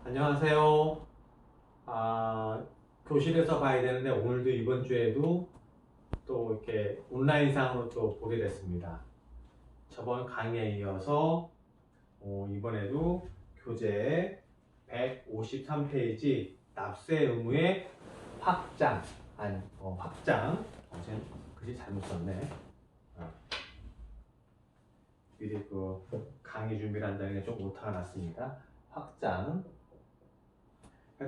안녕하세요. 교실에서 봐야 되는데 오늘도 이번 주에도 또 이렇게 온라인상으로 또 보게 됐습니다. 저번 강의에 이어서 이번에도 교재 153페이지 납세 의무의 확장, 확장. 제가 글씨 잘못 썼네. 미리 그 강의 준비를 한다는 게 좀 오타가 났습니다. 확장.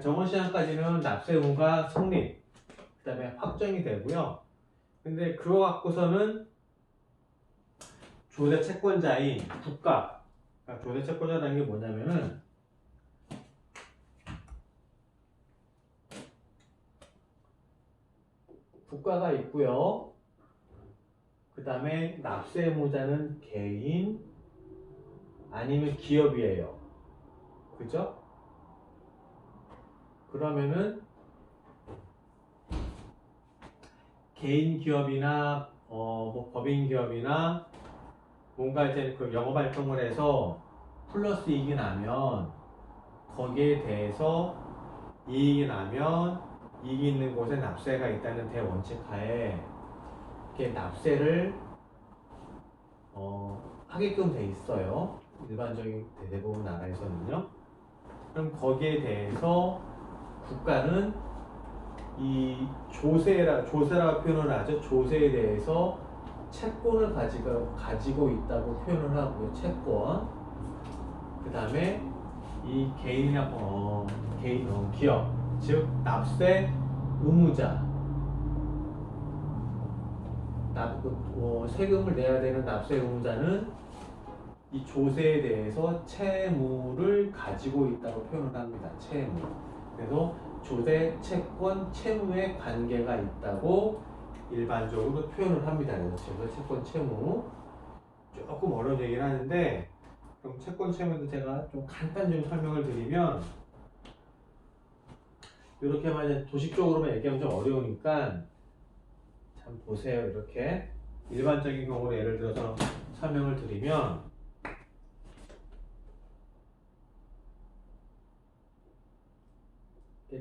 저번 시간까지는 납세 의무가 성립, 그 다음에 확정이 되고요. 근데 그거 갖고서는 조세 채권자인 국가, 그러니까 조세 채권자라는 게 뭐냐면은 국가가 있고요. 그 다음에 납세 의무자는 개인 아니면 기업이에요. 그죠? 그러면은 개인 기업이나 뭐 법인 기업이나 뭔가 이제 그 영업 활동을 해서 플러스 이익이 나면 거기에 대해서 이익이 나면 이익이 있는 곳에 납세가 있다는 대원칙 하에 이렇게 납세를 하게끔 돼 있어요. 일반적인 대부분 나라에서는요. 그럼 거기에 대해서 국가는 이 조세라고 표현을 하죠. 조세에 대해서 채권을 가지고 있다고 표현을 하고요. 채권. 그 다음에 이 개인이나 기업, 즉 납세 의무자, 세금을 내야 되는 납세 의무자는 이 조세에 대해서 채무를 가지고 있다고 표현을 합니다. 채무. 그래서 조세, 채권, 채무의 관계가 있다고 일반적으로 표현을 합니다. 그래서 조세, 채권, 채무. 조금 어려운 얘기를 하는데, 그럼 채권, 채무도 제가 좀 간단히 좀 설명을 드리면, 이렇게만 이제 도식적으로만 얘기하면 좀 어려우니까, 참 보세요. 이렇게. 일반적인 경우로 예를 들어서 설명을 드리면,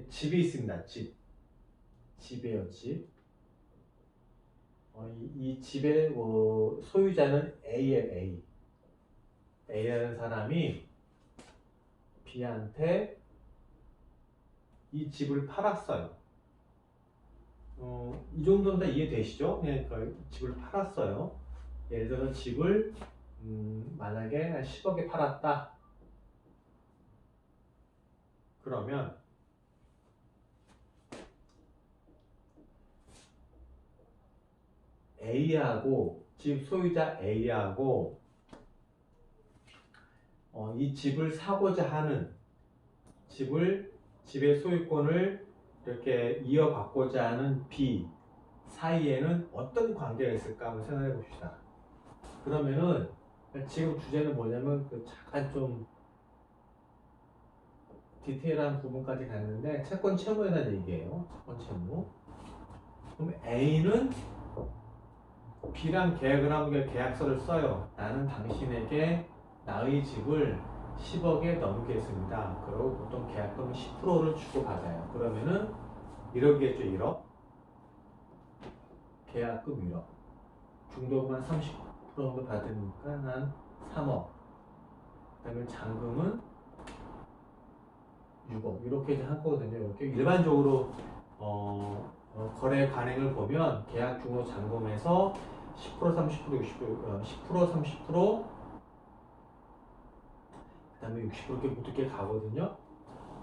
집이 있습니다. 집이에요, 집. 이 집의 소유자는 A예요, A라는 사람이 B한테 이 집을 팔았어요. 이 정도는 다 이해되시죠? 그러니까 집을 팔았어요. 예를 들어서 집을 만약에 한 10억에 팔았다. 그러면 A하고 집 소유자 A하고 이 집을 사고자 하는 집의 소유권을 이렇게 이어받고자 하는 B 사이에는 어떤 관계가 있을까 한번 생각해 봅시다. 그러면은 지금 주제는 뭐냐면 잠깐 좀 디테일한 부분까지 갔는데 채권 채무에 대한 얘기예요. 채권 채무. 그럼 A는 B랑 계약을 하면 계약서를 써요. 나는 당신에게 나의 집을 10억에 넘기겠습니다. 그리고 보통 계약금 10%를 주고받아요. 그러면은 1억이겠죠, 1억. 계약금 1억. 중도금 한 30% 정도 받으니까 한 3억. 그 다음에 잔금은 6억. 이렇게 이제 한 거거든요. 이렇게 일반적으로 거래 간행을 보면 계약 중로 잔금에서 10%, 30%, 60%, 10%, 30%, 그 다음에 60% 이렇게 붙게 가거든요.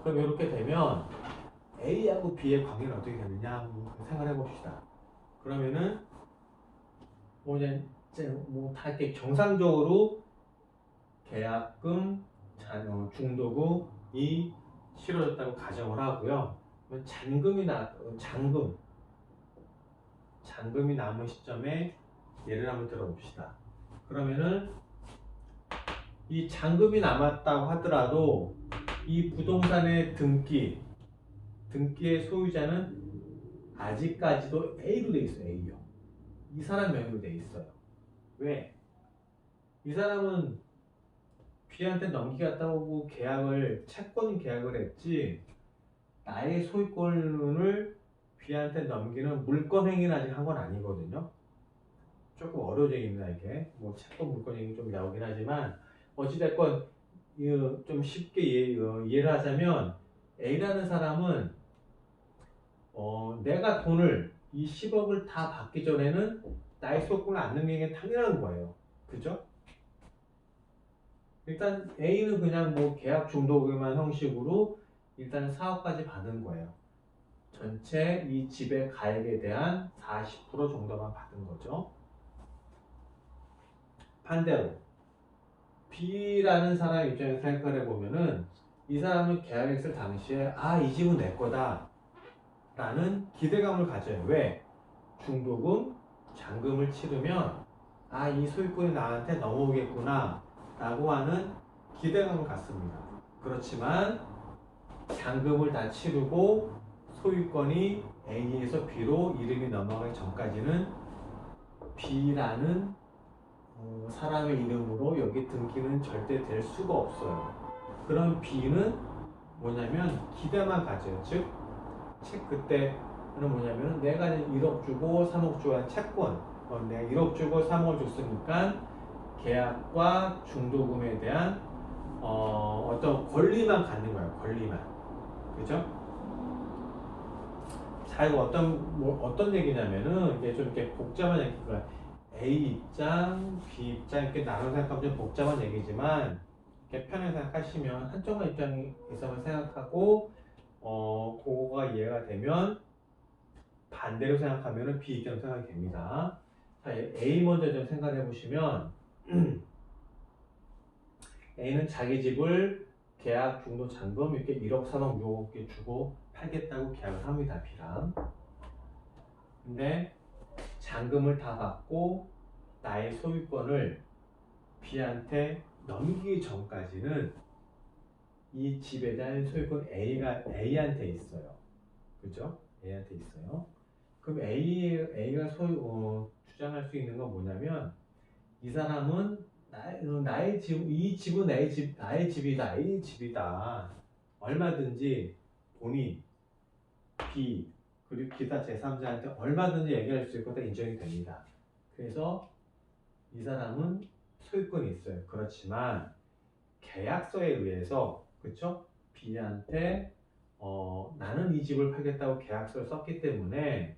그럼 이렇게 되면 A하고 B의 관계는 어떻게 되느냐 한번 생각해 봅시다. 그러면은 다 이렇게 정상적으로 계약금, 중도금이 치러졌다고 가정을 하고요. 잔금이 남은 시점에 예를 한번 들어봅시다. 그러면은 이 잔금이 남았다고 하더라도 이 부동산의 등기의 소유자는 아직까지도 A로 돼 있어요. A요. 이 사람 명의로 돼 있어요. 왜? 이 사람은 B한테 넘기겠다고 채권 계약을 했지, 나의 소유권을 B한테 넘기는 물권 행위는 아직 한 건 아니거든요. 조금 어려워집니다, 이게. 뭐, 채권 물권 행위 좀 나오긴 하지만, 어찌됐건, 좀 쉽게 이해를 하자면, A라는 사람은, 내가 돈을, 이 10억을 다 받기 전에는 나의 소유권을 안 넘기는 게 당연한 거예요. 그죠? 일단 A는 그냥 뭐 계약 중도금한 형식으로 일단 4억까지 받은 거예요. 전체 이 집의 가액에 대한 40% 정도만 받은 거죠. 반대로 B라는 사람 입장에서 생각을 해보면은 이 사람은 계약했을 당시에 이 집은 내 거다 라는 기대감을 가져요. 왜? 중도금, 잔금을 치르면 이 소유권이 나한테 넘어오겠구나 라고 하는 기대감을 갖습니다. 그렇지만 잔금을 다 치르고 소유권이 A에서 B로 이름이 넘어가기 전까지는 B라는 사람의 이름으로 여기 등기는 절대 될 수가 없어요. 그럼 B는 뭐냐면 기대만 가져요. 즉 그때는 뭐냐면 내가 1억 주고 3억 주고 한 채권, 내가 1억 주고 3억을 줬으니까 계약과 중도금에 대한 어떤 권리만 갖는 거예요. 권리만. 그죠? 자, 이거 어떤 얘기냐면은 이게 좀 이렇게 복잡한 얘기가 A 입장, B 입장 이렇게 나눠 생각하면 좀 복잡한 얘기지만 이렇게 편하게 생각하시면 한쪽만 입장에서만 생각하고 그거가 이해가 되면 반대로 생각하면 B 입장 생각이 됩니다. 자, A 먼저 좀 생각해 보시면 A는 자기 집을 계약 중도 잔금 이렇게 1억 3억 6억 이렇게 주고 팔겠다고 계약을 합니다. B랑. 근데 잔금을 다 받고 나의 소유권을 B한테 넘기기 전까지는 이 집에 대한 소유권 A한테 있어요. 그죠? A한테 있어요. 그럼 A가 주장할 수 있는 건 뭐냐면 이 사람은 나의 집, 이 집은 나의 집이다. A 집이다. 얼마든지 본인, B, 그리고 기타 제3자한테 얼마든지 얘기할 수 있고 다 인정이 됩니다. 그래서 이 사람은 소유권이 있어요. 그렇지만 계약서에 의해서 그쵸? B한테 나는 이 집을 팔겠다고 계약서를 썼기 때문에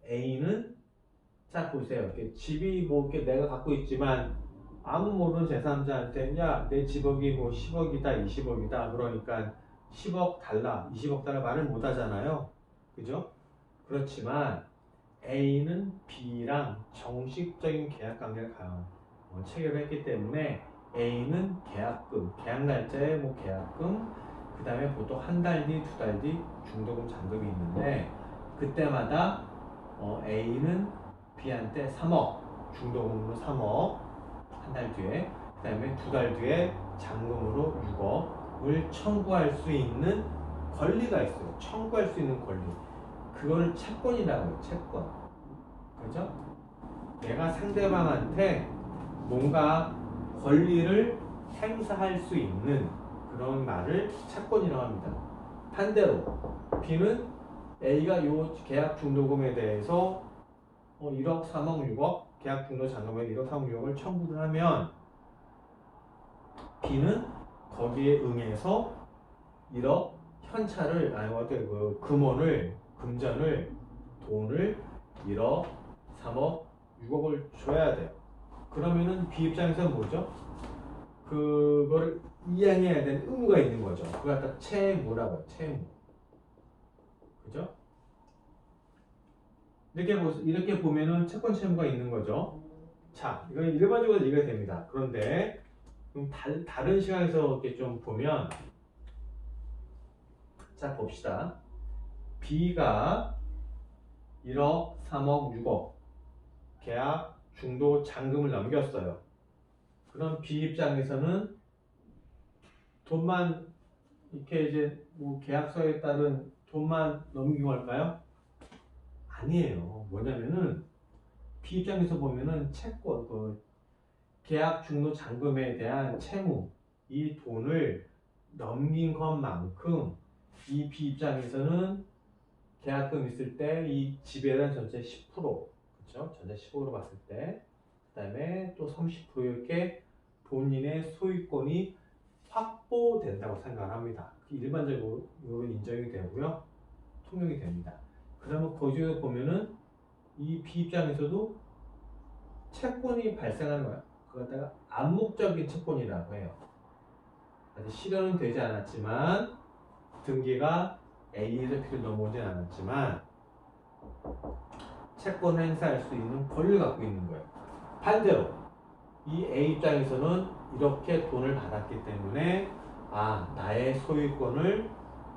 A는 자 보세요. 집이 뭐 이렇게 내가 갖고 있지만 아무 모르는 제3자한테 야, 내 집억이 뭐 10억이다, 20억이다. 그러니까 10억 달라, 20억 달라 말을 못 하잖아요. 그죠? 그렇지만 A는 B랑 정식적인 계약 관계를 체결했기 때문에 A는 계약금, 계약 날짜에 뭐 계약금, 그 다음에 보통 한 달 뒤, 두 달 뒤 중도금 잔금이 있는데 그때마다 A는 B한테 3억, 중도금으로 3억 한 달 뒤에, 그 다음에 두 달 뒤에 잔금으로 6억을 청구할 수 있는 권리가 있어요. 청구할 수 있는 권리. 그거를 채권이라고 해요. 채권. 그죠? 내가 상대방한테 뭔가 권리를 행사할 수 있는 그런 말을 채권이라고 합니다. 반대로 B는 A가 요 계약 중도금에 대해서 1억, 3억, 6억 계약 중도 잔금에 1억, 3억, 6억을 청구를 하면 B는 거기에 응해서 1억 현찰을 금전을 돈을 1억, 3억, 6억을 줘야 돼요. 그러면은 B 입장에서는 뭐죠? 그거를 이행해야 되는 의무가 있는 거죠. 그걸 갖다 채무라고 해요. 채무. 그죠? 이렇게 보면은 채권 채무가 있는 거죠. 자, 이건 일반적으로 이해가 됩니다. 그런데 다른 시각에서 이렇게 좀 보면 자 봅시다. B가 1억, 3억, 6억 계약 중도 잔금을 넘겼어요. 그럼 B 입장에서는 돈만 이렇게 이제 뭐 계약서에 따른 돈만 넘긴 걸까요? 아니에요. 뭐냐면은 B 입장에서 보면은 채권 계약 중로 잔금에 대한 채무, 이 돈을 넘긴 것만큼 이 B 입장에서는 계약금 있을 때 이 집에 대한 전체 10%, 그렇죠? 전체 10%로 봤을 때, 그다음에 또 30% 이렇게 본인의 소유권이 확보된다고 생각합니다. 일반적으로 인정이 되고요, 통용이 됩니다. 그러면 거기에 보면은 이 B 입장에서도 채권이 발생하는 거야. 그걸 갖다가 암묵적인 채권이라고 해요. 아직 실현은 되지 않았지만 등기가 A에서 B로 넘어오진 않았지만 채권을 행사할 수 있는 권리를 갖고 있는 거예요. 반대로 이 A 입장에서는 이렇게 돈을 받았기 때문에 나의 소유권을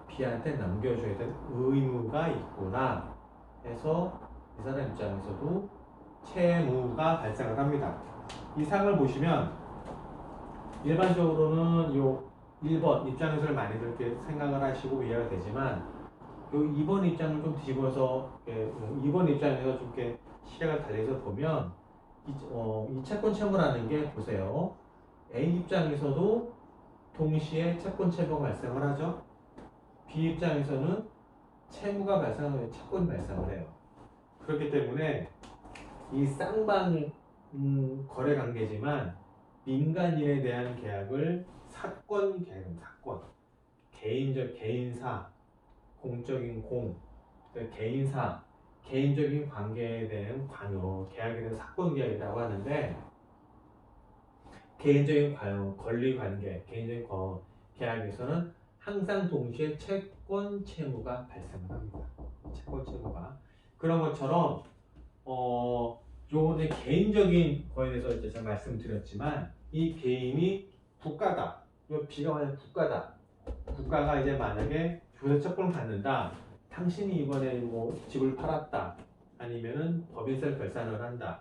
B한테 넘겨줘야 될 의무가 있구나 해서 이 사람 입장에서도 채무가 발생을 합니다. 이 상을 보시면 일반적으로는 요 1번 입장에서를 많이들 이렇게 생각을 하시고 이해가 되지만 요 2번 입장을 좀 뒤집어서 2번 입장에서 좀 이렇게 시각을 달리해서 보면 이 채권 채무라는 게 보세요. A 입장에서도 동시에 채권 채무가 발생을 하죠. B 입장에서는 채무가 발생하면 채권이 발생을 해요. 그렇기 때문에 이 쌍방 거래 관계지만 민간인에 대한 계약을 사건 계약은 사건, 개인사, 공적인 공, 개인사, 개인적인 관계에 대한 계약에 대한 사건 계약이라고 하는데 개인적인 권리 관계, 개인적인 계약에서는 항상 동시에 채권 채무가 발생을 합니다. 채권 채무가 그런 것처럼 요거는 개인적인 거에 대해서 이제 제가 말씀드렸지만 이 개인이 국가다. 요 B가 만약 국가다. 국가가 이제 만약에 조세 채권을 받는다. 당신이 이번에 뭐 집을 팔았다. 아니면은 법인세를 결산을 한다.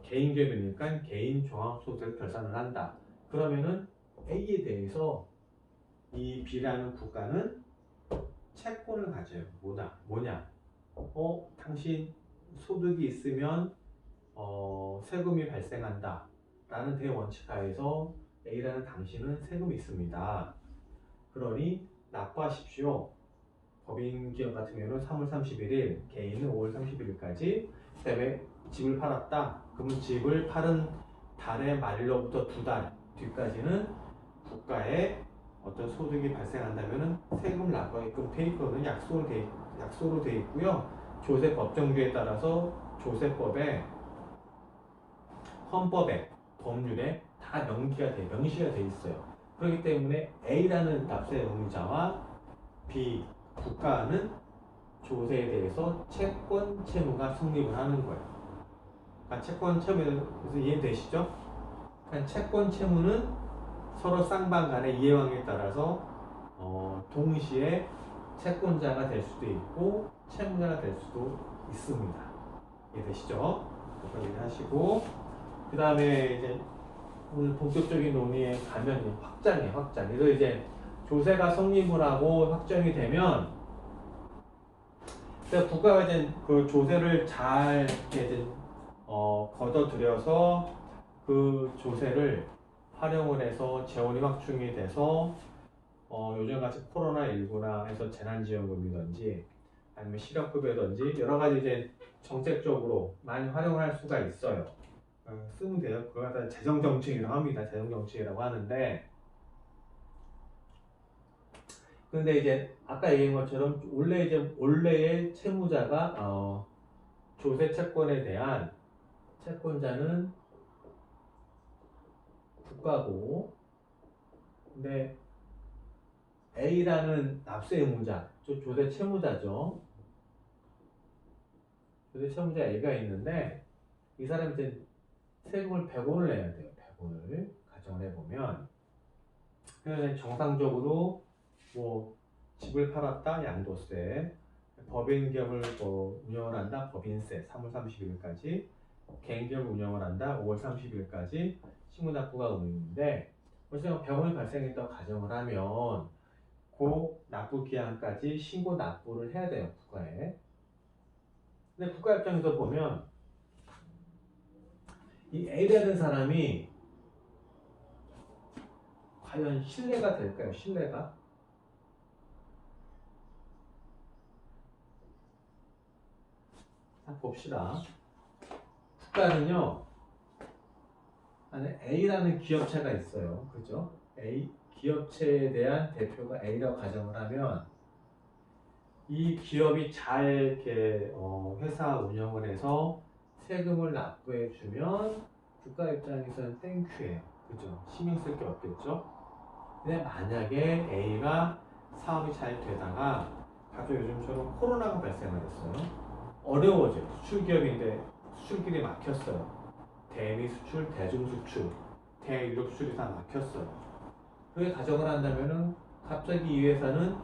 개인 기업이니까 개인 종합소득세를 결산을 한다. 그러면은 A에 대해서 이 B라는 국가는 채권을 가져요. 뭐냐? 당신 소득이 있으면 세금이 발생한다 라는 대원칙하에서 A라는 당신은 세금이 있습니다. 그러니 납부하십시오. 법인기업 같은 경우는 3월 31일, 개인은 5월 31일까지. 그 다음에 집을 팔았다. 그러면 집을 팔은 달의 말로부터 2달 뒤까지는 국가에 어떤 소득이 발생한다면 세금을 납부하게끔 돼 있거든요. 약속으로 돼 있고요. 조세 법정주에 따라서 조세법에, 헌법에, 법률에 다 명시가 돼 있어요. 그렇기 때문에 A라는 납세 의무자와 B, 국가는 조세에 대해서 채권 채무가 성립을 하는 거예요. 그러니까 채권 채무에서 이해되시죠? 그러니까 채권 채무는 서로 쌍방 간의 이해관계에 따라서 동시에 채권자가 될 수도 있고 채무자가 될 수도 있습니다. 이해되시죠? 그걸 이해하시고 그 다음에 이제 오늘 본격적인 논의에 가면 확장. 그래서 이제 조세가 성립을 하고 확정이 되면 국가가 이제 그 조세를 잘 이제 걷어들여서 그 조세를 활용을 해서 재원이 확충이 돼서 요즘같이 코로나19나 해서 재난지원금이든지 아니면 실업급여든지 여러 가지 이제 정책적으로 많이 활용할 수가 있어요. 쓰면 돼요. 그걸 갖다 재정정책이라고 합니다. 재정정책이라고 하는데 근데 이제 아까 얘기한 것처럼 원래의 채무자가 조세 채권에 대한 채권자는 국가고 근데 A라는 납세 의무자, 조세 채무자죠. 조세 채무자 A가 있는데 이 사람이 이제 세금을 100원을 내야 돼요. 100원을 가정을 해보면 그래서 정상적으로 뭐 집을 팔았다 양도세, 법인기업을 운영을 한다 법인세 3월 30일까지, 개인기업을 운영을 한다 5월 30일까지 신고납부가 의무인데 벌써 100원이 발생했다고 가정을 하면 그 납부 기한까지 신고 납부를 해야 돼요 국가에. 근데 국가 입장에서 보면 이 A라는 사람이 과연 신뢰가 될까요? 신뢰가? 자, 봅시다. 국가는요, 안에 A라는 기업체가 있어요. 그죠? A, 기업체에 대한 대표가 A라고 가정을 하면, 이 기업이 잘 이렇게 회사 운영을 해서 세금을 납부해 주면 국가 입장에서는 땡큐예요. 그죠? 신경 쓸 게 없겠죠? 근데 만약에 A가 사업이 잘 되다가 갑자기 요즘처럼 코로나가 발생을 했어요. 어려워져요. 수출 기업인데 수출길이 막혔어요. 대미 수출, 대중 수출, 대유럽 수출이 다 막혔어요. 그렇게 가정을 한다면은 갑자기 이 회사는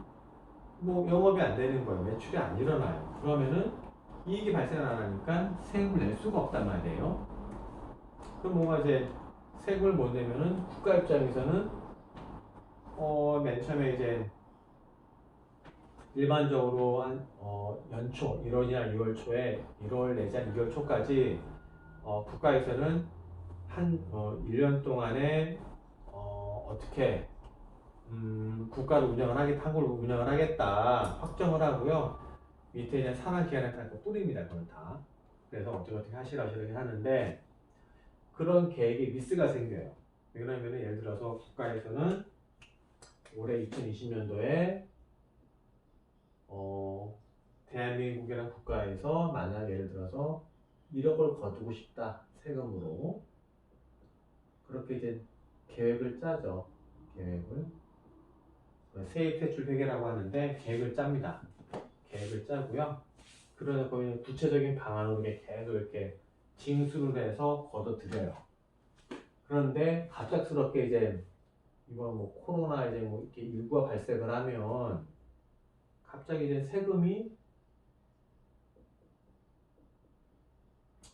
뭐 영업이 안 되는 거예요. 매출이 안 일어나요. 그러면은 이익이 발생 안 하니까 세금을 낼 수가 없단 말이에요. 그럼 뭔가 이제 세금을 못 내면은 국가 입장에서는 맨 처음에 이제 일반적으로 한 연초 1월이나 2월 초에 1월 내지 한 2월 초까지 국가에서는 한 1년 동안에 어떻게 국가를 한국을 운영을 하겠다 확정을 하고요. 밑에 이제 산하 기관에 다 뿌립니다. 그건 다. 그래서 어떻게 하시라 이렇게 하는데 그런 계획에 미스가 생겨요. 왜냐하면 예를 들어서 국가에서는 올해 2020년도에 대한민국이라는 국가에서 만약 예를 들어서 1억을 거두고 싶다 세금으로 그렇게 이제 계획을 짜죠. 계획을 세입 세출 회계라고 하는데 계획을 짭니다. 계획을 짜고요. 그러다 보면 구체적인 방안으로 계속 이렇게 징수를 해서 걷어들여요. 그런데 갑작스럽게 이제 이번 뭐 코로나 이제 뭐 이렇게 일부가 발생을 하면 갑자기 이제 세금이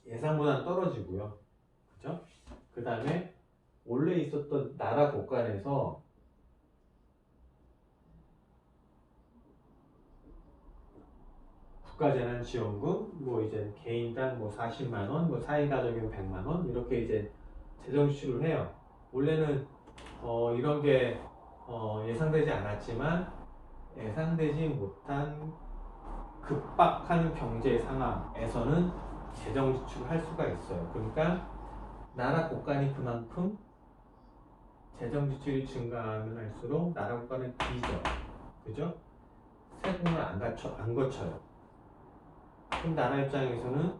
예상보다는 떨어지고요. 그죠? 그 다음에 원래 있었던 나라 곳간에서 국가재난지원금, 뭐 이제 개인당 뭐 40만원, 뭐 4인 가족이면 100만원, 이렇게 이제 재정 지출을 해요. 원래는 이런 게 예상되지 않았지만 예상되지 못한 급박한 경제 상황에서는 재정 지출을 할 수가 있어요. 그러니까 나라 곳간이 그만큼 재정 지출이 증가하면 할수록 나라 국가는 비죠. 그죠? 세금을 안 거쳐요. 그럼 나라 입장에서는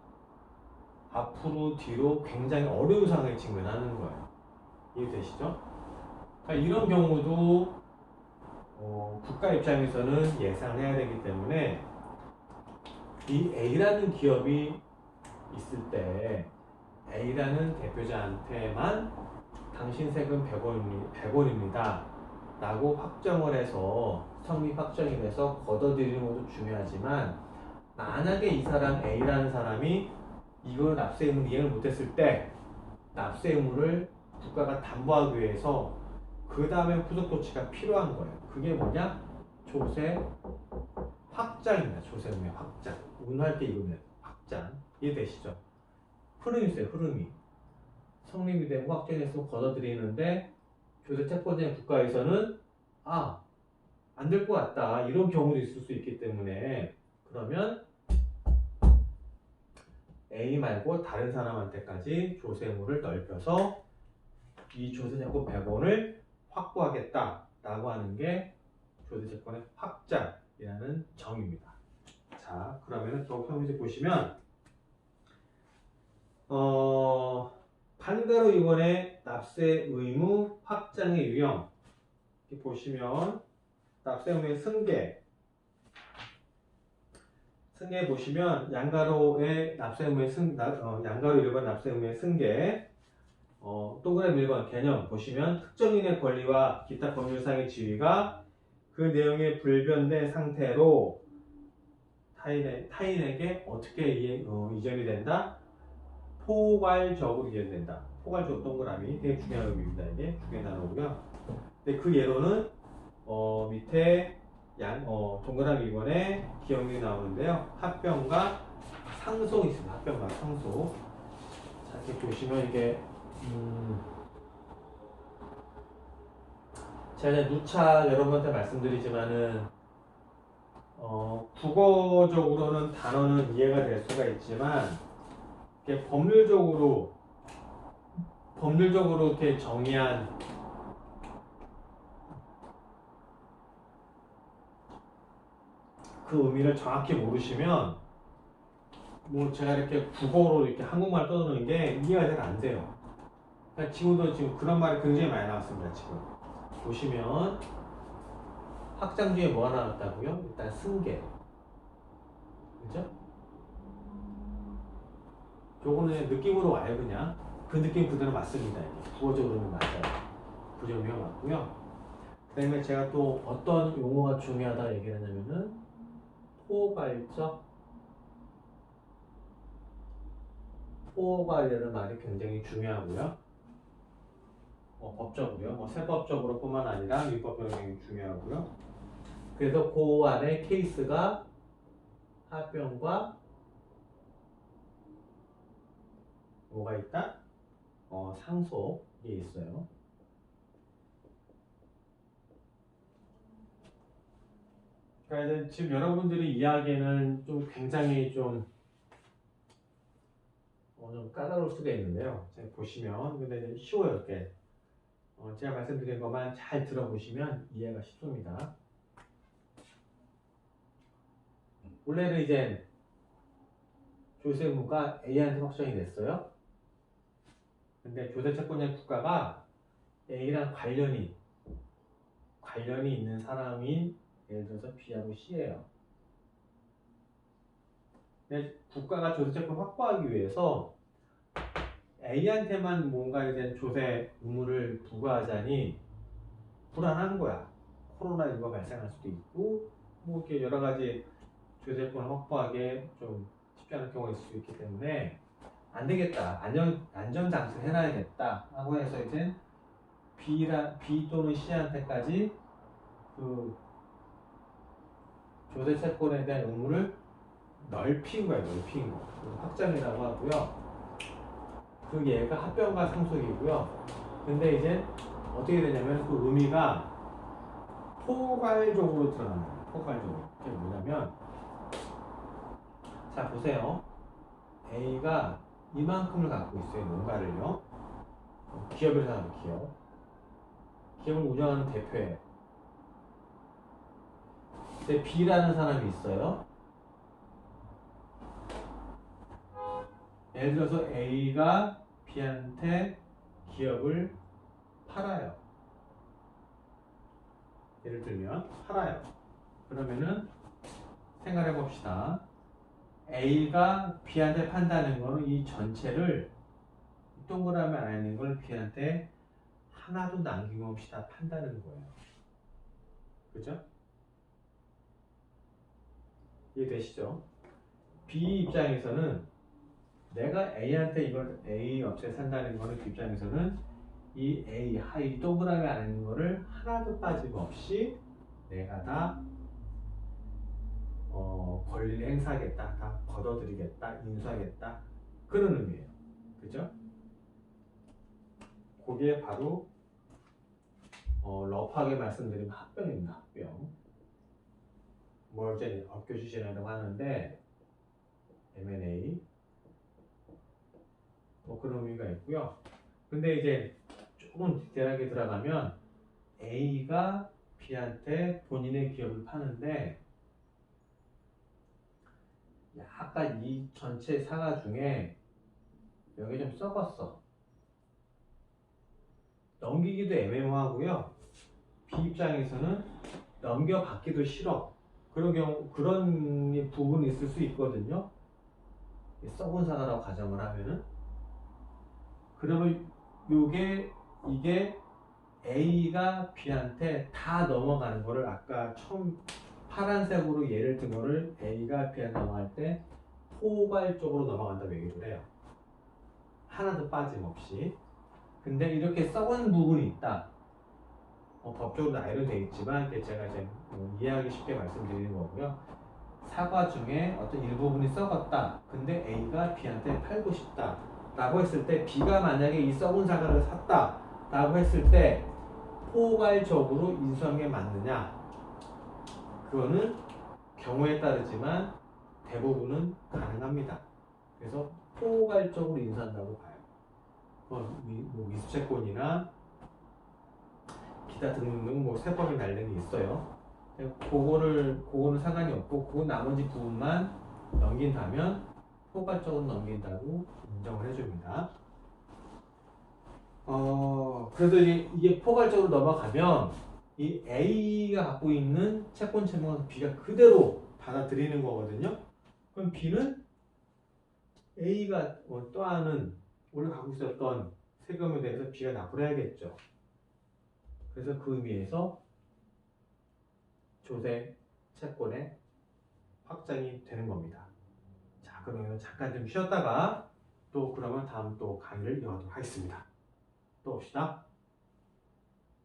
앞으로 뒤로 굉장히 어려운 상황에 직면하는 거예요. 이해되시죠? 그러니까 이런 경우도 국가 입장에서는 예상을 해야 되기 때문에 이 A라는 기업이 있을 때 A라는 대표자한테만 당신 세금 100원입니다 라고 확정을 해서 성립 확정이 돼서 걷어들이는 것도 중요하지만 만약에 이 사람 A라는 사람이 이걸 납세 의무를 이행을 못했을 때 납세 의무를 국가가 담보하기 위해서 그 다음에 후속 조치가 필요한 거예요. 그게 뭐냐? 조세 확장입니다. 조세 의무의 확장. 운할 때 이거는 확장. 이해되시죠? 흐름이 있어요. 흐름이. 성립이 되고 확정했으면 걷어들이는데 조세 체포된 국가에서는 안 될 것 같다. 이런 경우도 있을 수 있기 때문에 그러면 A 말고 다른 사람한테까지 조세 의무를 넓혀서 이 조세채권 100원을 확보하겠다라고 하는 게 조세채권의 확장이라는 정의입니다. 자, 그러면 또 형제 보시면 판가로 이번에 납세 의무 확장의 유형 이렇게 보시면 납세 의무의 승계 보시면 양가로의 납세 의무의 양가로 1번 납세 의무의 승계 동그라미 1번 개념 보시면 특정인의 권리와 기타 법률상의 지위가 그 내용에 불변된 상태로 타인에게 어떻게 이전이 된다? 포괄적으로 이전된다. 포괄적 동그라미 되게 중요한 의미입니다. 이게 중요한 단어고요. 근데 그 예로는 밑에 동그라미 2번에 기억이 나오는데요. 합병과 상속이 있습니다. 합병과 상속. 이렇게 보시면 이게 제가 이제 누차 여러분한테 말씀드리지만은 국어적으로는 단어는 이해가 될 수가 있지만 이게 법률적으로 이렇게 정의한 그 의미를 정확히 모르시면 뭐 제가 이렇게 국어로 이렇게 한국말 떠드는 게 이해가 잘 안 돼요. 그러니까 지금 그런 말이 굉장히 많이 나왔습니다. 지금 보시면 학장 중에 뭐가 나왔다고요? 일단 승계, 그죠? 요거는 느낌으로 와요. 그냥 그 느낌 그대로 맞습니다. 이게 국어적으로는 맞아요. 부정의가 맞고요. 그 다음에 제가 또 어떤 용어가 중요하다 얘기를 하냐면은 포괄이라는 말이 굉장히 중요하고요. 법적으로요. 세법적으로 뿐만 아니라 민법적으로 굉장히 중요하고요. 그래서 그 안에 케이스가 합병과 뭐가 있다? 상속이 있어요. 그러니까 이제 지금 여러분들이 이야기는 좀 굉장히 좀 까다로울 수가 있는데요. 제가 보시면 근데 이제 쉬워요. 이렇게 제가 말씀드린 것만 잘 들어보시면 이해가 쉽습니다. 원래는 이제 조세무가 A한테 확정이 됐어요. 근데 조세채권자 국가가 A랑 관련이 있는 사람인 예를 들어서 B하고 C예요. 근데 국가가 조세채권 확보하기 위해서 A한테만 뭔가 이제 조세 의무를 부과하자니 불안한 거야. 코로나19가 발생할 수도 있고 뭐 이렇게 여러 가지 조세권을 확보하기에 좀 쉽지 않은 경우가 있을 수 있기 때문에 안 되겠다. 안전장치를 해놔야겠다. 하고 해서 이제 B 또는 C한테까지 그 조세채권에 대한 의무를 넓힌 거예요. 넓힌 거. 그래서 확장이라고 하고요. 그 예가 합병과 상속이고요. 근데 이제 어떻게 되냐면 그 의미가 포괄적으로 드러납니다. 포괄적으로. 그게 뭐냐면 자 보세요. A가 이만큼을 갖고 있어요. 뭔가를요. 기업을 하는 기업. 기업을 운영하는 대표예요. 근데 B라는 사람이 있어요. 예를 들어서 A가 B한테 기업을 팔아요. 예를 들면 팔아요. 그러면은 생각해 봅시다. A가 B한테 판다는 거는 이 전체를 동그라미 안에 있는 걸 B한테 하나도 남김없이 다 판다는 거예요. 그죠? 이해되시죠? B 입장에서는 내가 A한테 이걸 A 업체 산다는 거는 그 입장에서는 이 A, 이 동그라미 안에 있는 거를 하나도 빠짐없이 내가 다 권리를 행사하겠다, 다 걷어들이겠다, 인수하겠다 그런 의미예요. 그죠? 그게 바로 러프하게 말씀드리면 합병입니다. 합병. 뭘 이제 업교 추진이라고 하는데 M&A 그런 의미가 있고요. 근데 이제 조금 디테일하게 들어가면 A가 B한테 본인의 기업을 파는데 약간 이 전체 사과 중에 여기 좀 썩었어. 넘기기도 애매모하고요. B 입장에서는 넘겨받기도 싫어. 그런 부분이 있을 수 있거든요. 썩은 사과라고 가정을 하면은. 그러면 이게 A가 B한테 다 넘어가는 거를 아까 처음 파란색으로 예를 든 거를 A가 B한테 넘어갈 때 포괄적으로 넘어간다고 얘기를 해요. 하나도 빠짐없이. 근데 이렇게 썩은 부분이 있다. 법적으로 나열은 되어 있지만 제가 이제 이해하기 쉽게 말씀드리는 거고요. 사과 중에 어떤 일부분이 썩었다. 근데 A가 B한테 팔고 싶다. 라고 했을 때 B가 만약에 이 썩은 사과를 샀다 라고 했을 때 포괄적으로 인수한 게 맞느냐? 그거는 경우에 따르지만 대부분은 가능합니다. 그래서 포괄적으로 인수한다고 봐요. 뭐 미수채권이나 기타 등등 뭐 세법이 달린 게 있어요. 그거는 상관이 없고 그 나머지 부분만 넘긴다면 포괄적으로 넘긴다고 인정을 해줍니다. 그래서 이게 포괄적으로 넘어가면 이 A가 갖고 있는 채권 채무는 B가 그대로 받아들이는 거거든요. 그럼 B는 A가 또하는 원래 갖고 있었던 세금에 대해서 B가 납부를 해야겠죠. 그래서 그 의미에서 조세 채권의 확장이 되는 겁니다. 자, 그러면 잠깐 좀 쉬었다가 또 그러면 다음 또 강의를 이어가도록 하겠습니다. 또 봅시다.